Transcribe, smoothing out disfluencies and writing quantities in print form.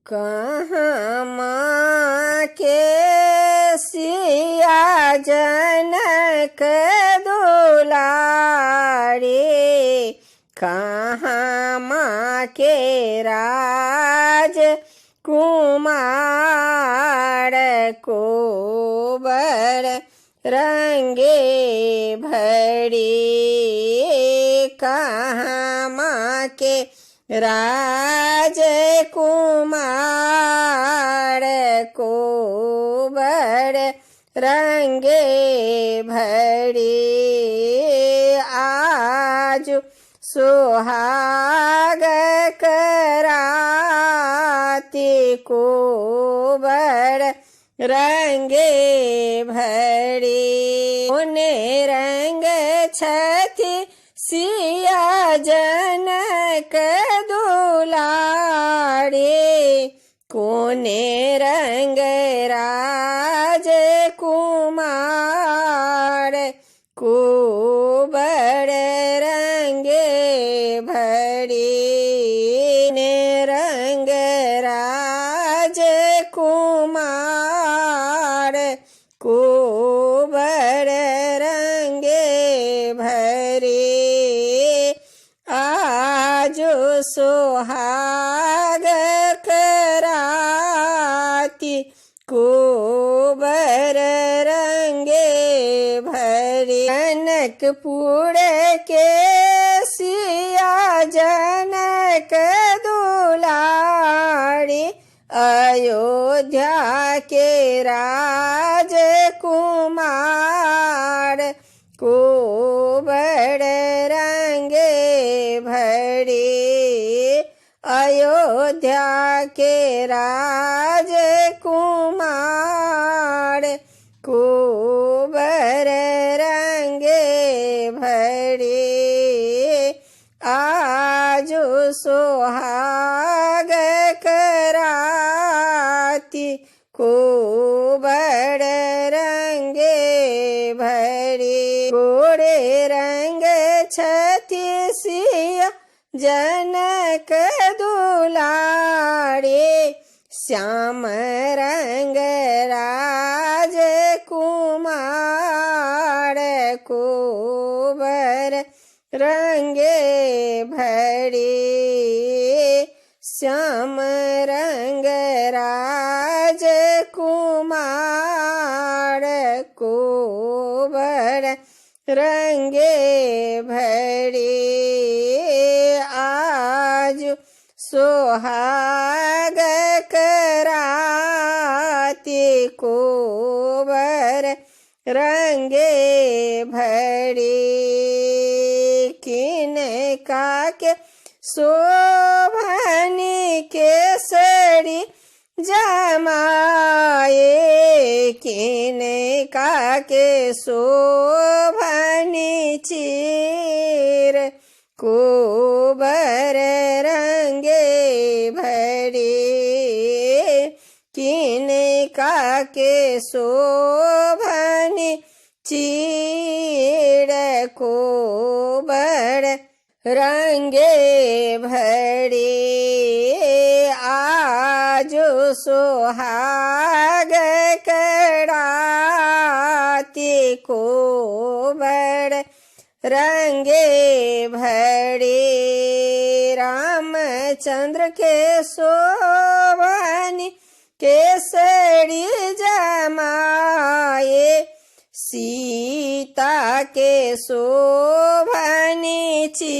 कहाँ माँ के सिया जनक दुलारे, कहाँ माँ के राज कुमार को बर रंगे भरी, कहाँ माँ के राज कुमार को बर रंगे भरी, आज सुहाग कराती को बर रंगे भरी, उन्हें रंग छथि सिया जनक दुलारे, कोने रंग राज कुमार को बर रंगे भरी, ने रंग राज कुमार को बर रंगे भरी, आज सुहाग कराती को बर रंगे भरी, जनकपुर के सिया जनक दुलारी, अयोध्या के राज कुमार को बर रंगे भरी, अयोध्या के राज कुमार को बर रंगे भरी, आज सुहाग कराती को बर रंगे भरी, गोरे रंग छथि सिया जनक दुलारे, श्याम रंग राज कुमार को बर रंगे भरी, श्याम रंग राज कुमार को बर रंगे भरी, आज सुहाग कराती को बर रंगे भरी, किनका के शोभनी केसरी जमाए, किनका के शोभनी चीर को बर रंगे भरी, किनका के शोभनी चीर को बर रंगे भरी, आज सुहाग कराती को बर रंगे भरी, रामचंद्र के शोभनी केसरी जमाए, सीता के शोभनी ची